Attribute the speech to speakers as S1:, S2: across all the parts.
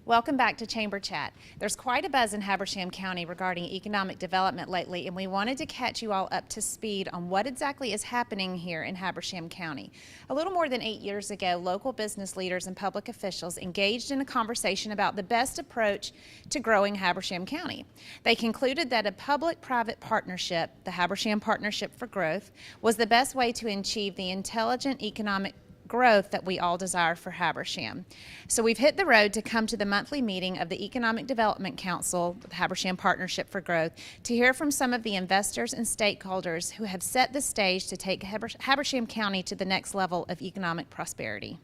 S1: Welcome back to Chamber Chat. There's quite a buzz in Habersham County regarding economic development lately, and we wanted to catch you all up to speed on what exactly is happening here in Habersham County. A little more than 8 years ago, local business leaders and public officials engaged in a conversation about the best approach to growing Habersham County. They concluded that a public-private partnership, the Habersham Partnership for Growth, was the best way to achieve the intelligent economic growth that we all desire for Habersham. So we've hit the road to come to the monthly meeting of the Economic Development Council, the Habersham Partnership for Growth, to hear from some of the investors and stakeholders who have set the stage to take Habersham County to the next level of economic prosperity.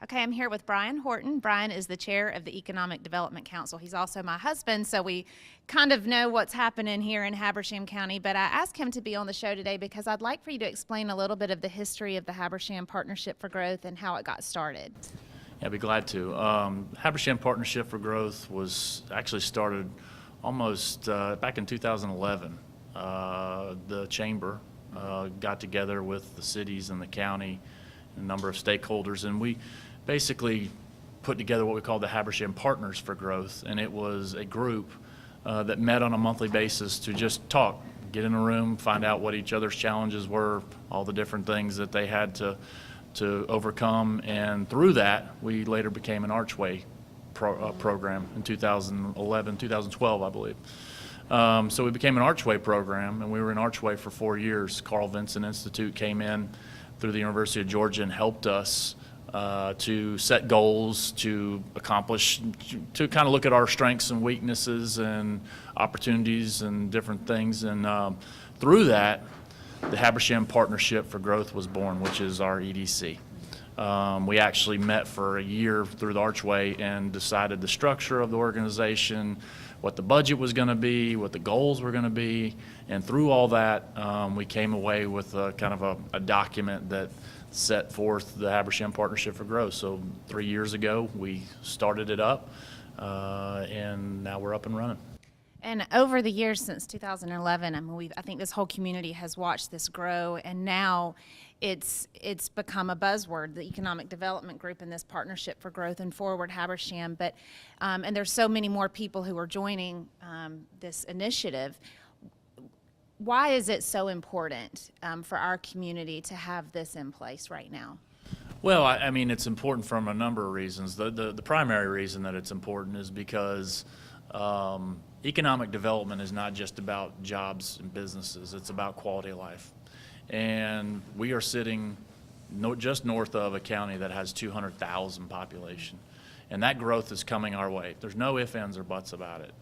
S1: Okay, I'm here with Brian Horton. Brian is the chair of the Economic Development Council. He's also my husband, so we kind of know what's happening here in Habersham County. But I asked him to be on the show today because I'd like for you to explain a little bit of the history of the Habersham Partnership for Growth and how it got started.
S2: Yeah, I'd be glad to. Habersham Partnership for Growth was actually started almost back in 2011. The chamber got together with the cities and the county, a number of stakeholders, and we basically put together what we call the Habersham Partners for Growth, and it was a group that met on a monthly basis to just talk, get in a room, find out what each other's challenges were, all the different things that they had to overcome, and through that we later became an Archway program in 2012, I believe. So we became an Archway program, and we were in Archway for 4 years. Carl Vinson Institute came in through the University of Georgia and helped us to set goals, to accomplish, to kind of look at our strengths and weaknesses and opportunities and different things. And through that, the Habersham Partnership for Growth was born, which is our EDC. We actually met for a year through the Archway and decided the structure of the organization, what the budget was going to be, what the goals were going to be, and through all that, we came away with kind of a document that set forth the Habersham Partnership for Growth. So 3 years ago, we started it up, and now we're up and running.
S1: And over the years since 2011, I mean, I think this whole community has watched this grow, and now it's become a buzzword, the Economic Development Group and this Partnership for Growth and Forward Habersham. But and there's so many more people who are joining this initiative. Why is it so important for our community to have this in place right now?
S2: Well, I mean, it's important from a number of reasons. The primary reason that it's important is because economic development is not just about jobs and businesses, it's about quality of life. And we are sitting just north of a county that has 200,000 population. And that growth is coming our way. There's no ifs, ands, or buts about it.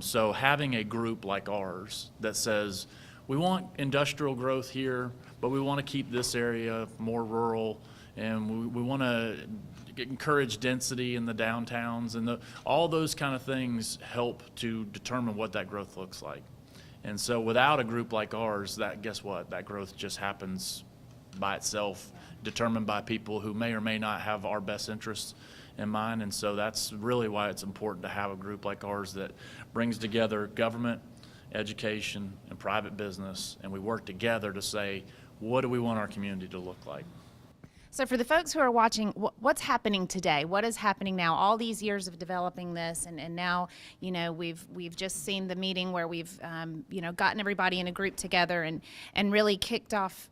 S2: So having a group like ours that says, we want industrial growth here, but we want to keep this area more rural, and we want to encourage density in the downtowns, and all those kind of things help to determine what that growth looks like. And so without a group like ours, guess what? That growth just happens by itself, determined by people who may or may not have our best interests in mind. And so that's really why it's important to have a group like ours that brings together government, education, and private business, and we work together to say, what do we want our community to look like?
S1: So for the folks who are watching, what's happening today? What is happening now? All these years of developing this, and now, you know, we've just seen the meeting where we've, you know, gotten everybody in a group together and really kicked off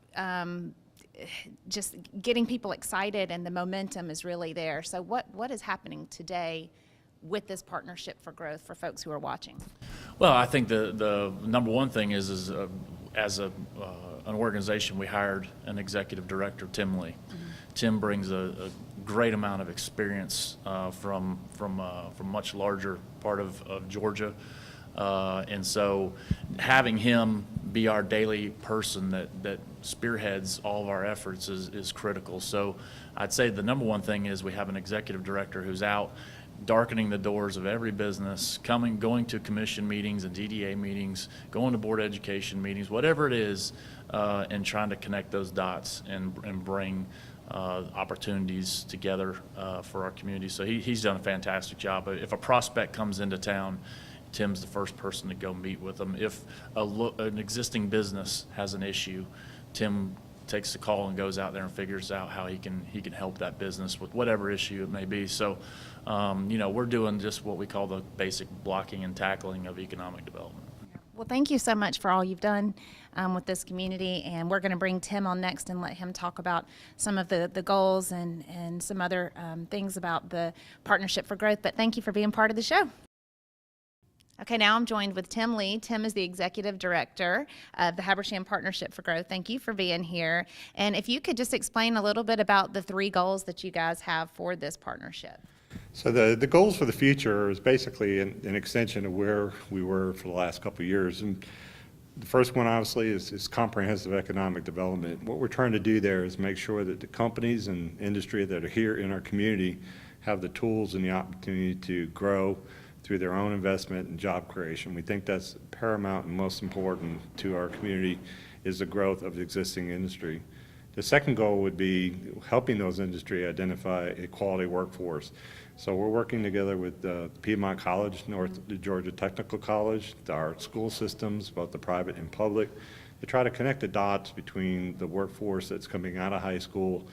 S1: just getting people excited, and the momentum is really there. So what is happening today with this Partnership for Growth for folks who are watching?
S2: Well, I think the number one thing is as an organization, we hired an executive director, Tim Lee. Mm-hmm. Tim brings a great amount of experience from a much larger part of Georgia. And so having him be our daily person that spearheads all of our efforts is critical. So I'd say the number one thing is we have an executive director who's out darkening the doors of every business, going to commission meetings and DDA meetings, going to board education meetings, whatever it is, and trying to connect those dots and bring opportunities together for our community. So he's done a fantastic job. If a prospect comes into town, Tim's the first person to go meet with them. If an existing business has an issue, Tim takes the call and goes out there and figures out how he can help that business with whatever issue it may be. So, we're doing just what we call the basic blocking and tackling of economic development.
S1: Well, thank you so much for all you've done with this community, and we're going to bring Tim on next and let him talk about some of the goals and some other things about the Partnership for Growth. But thank you for being part of the show. Okay, now I'm joined with Tim Lee. Tim is the Executive Director of the Habersham Partnership for Growth. Thank you for being here. And if you could just explain a little bit about the 3 goals that you guys have for this partnership.
S3: So the goals for the future is basically an extension of where we were for the last couple of years. And the first one, obviously, is comprehensive economic development. What we're trying to do there is make sure that the companies and industry that are here in our community have the tools and the opportunity to grow through their own investment and job creation. We think that's paramount and most important to our community is the growth of the existing industry. The second goal would be helping those industry identify a quality workforce. So we're working together with Piedmont College, North Georgia Technical College, our school systems, both the private and public, to try to connect the dots between the workforce that's coming out of high school,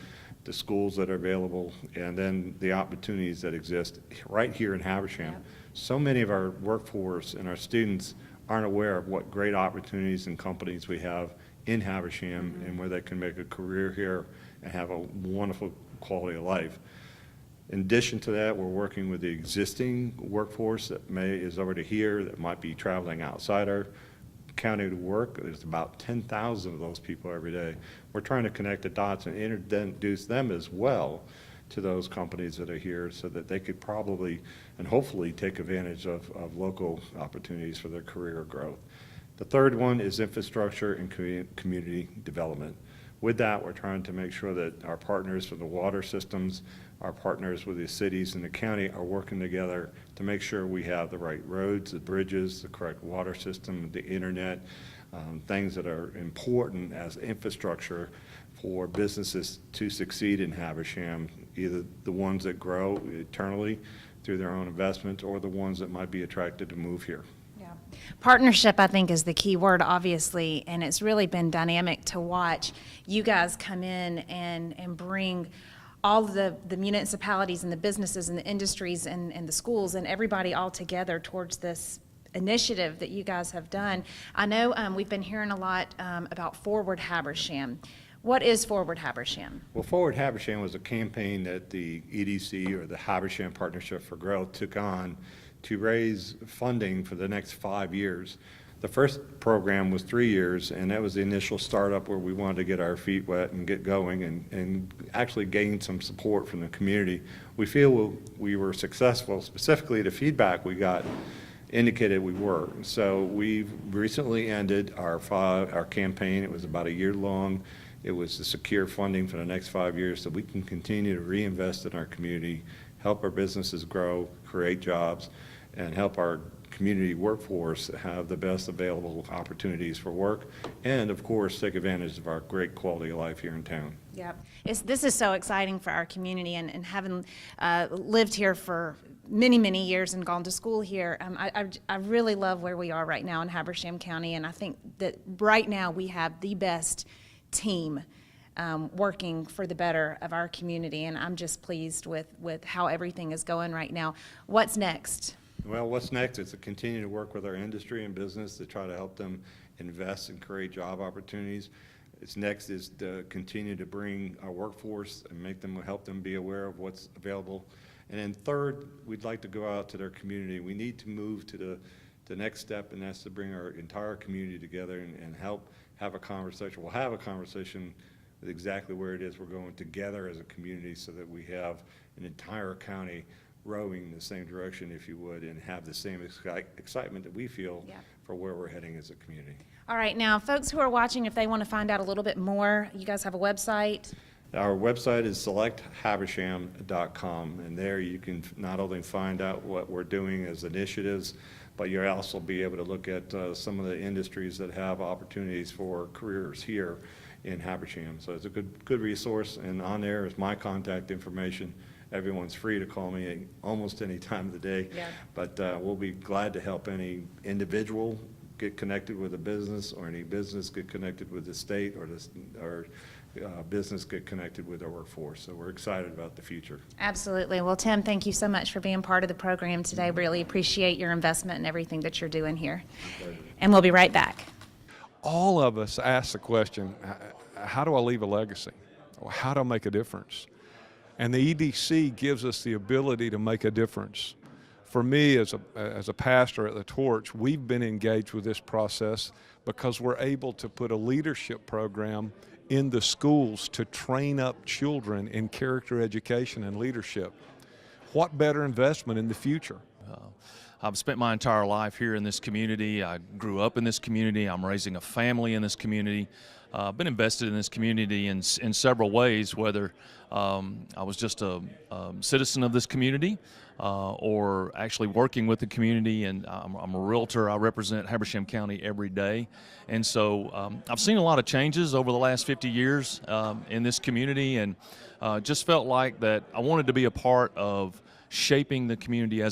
S3: the schools that are available, and then the opportunities that exist right here in Habersham. Yep. So many of our workforce and our students aren't aware of what great opportunities and companies we have in Habersham and where they can make a career here and have a wonderful quality of life. In addition to that, we're working with the existing workforce that is already here, that might be traveling outside our county to work. There's about 10,000 of those people every day. We're trying to connect the dots and introduce them as well to those companies that are here so that they could probably and hopefully take advantage of local opportunities for their career growth. The third one is infrastructure and community development. With that, we're trying to make sure that our partners for the water systems, our partners with the cities and the county are working together to make sure we have the right roads, the bridges, the correct water system, the internet, things that are important as infrastructure for businesses to succeed in Habersham, either the ones that grow eternally through their own investment or the ones that might be attracted to move here.
S1: Partnership, I think, is the key word, obviously, and it's really been dynamic to watch you guys come in and bring all of the municipalities and the businesses and the industries and the schools and everybody all together towards this initiative that you guys have done. I know we've been hearing a lot about Forward Habersham. What is Forward Habersham?
S3: Well, Forward Habersham was a campaign that the EDC, or the Habersham Partnership for Growth, took on to raise funding for the next 5 years. The first program was 3 years, and that was the initial startup where we wanted to get our feet wet and get going and actually gain some support from the community. We feel we were successful. Specifically, the feedback we got indicated we were. So we've recently ended our campaign. It was about a year long. It was to secure funding for the next 5 years so we can continue to reinvest in our community, help our businesses grow, create jobs, and help our community workforce have the best available opportunities for work, and of course take advantage of our great quality of life here in town.
S1: Yep. This is so exciting for our community, and having lived here for many, many years and gone to school here, I really love where we are right now in Habersham County, and I think that right now we have the best team working for the better of our community, and I'm just pleased with how everything is going right now. What's next?
S3: Well, what's next is to continue to work with our industry and business to try to help them invest and create job opportunities. Next is to continue to bring our workforce and help them be aware of what's available. And then third, we'd like to go out to their community. We need to move to the next step, and that's to bring our entire community together and help have a conversation. We'll have a conversation with exactly where it is we're going together as a community so that we have an entire county rowing in the same direction, if you would, and have the same excitement that we feel for where we're heading as a community.
S1: All right, now folks who are watching, if they want to find out a little bit more, you guys have a website?
S3: Our website is selecthabersham.com, and there you can not only find out what we're doing as initiatives, but you'll also be able to look at some of the industries that have opportunities for careers here in Habersham. So it's a good resource, and on there is my contact information. Everyone's free to call me almost any time of the day, but we'll be glad to help any individual get connected with a business, or any business get connected with the state, or business get connected with our workforce. So we're excited about the future.
S1: Absolutely. Well, Tim, thank you so much for being part of the program today. Really appreciate your investment and everything that you're doing here. And we'll be right back.
S4: All of us ask the question, how do I leave a legacy? Or how do I make a difference? And the EDC gives us the ability to make a difference. For me, as a pastor at the Torch, we've been engaged with this process because we're able to put a leadership program in the schools to train up children in character education and leadership. What better investment in the future?
S5: I've spent my entire life here in this community. I grew up in this community. I'm raising a family in this community. I've been invested in this community in several ways, whether I was just a citizen of this community or actually working with the community, and I'm a realtor. I represent Habersham County every day. And so I've seen a lot of changes over the last 50 years in this community, and just felt like that I wanted to be a part of shaping the community as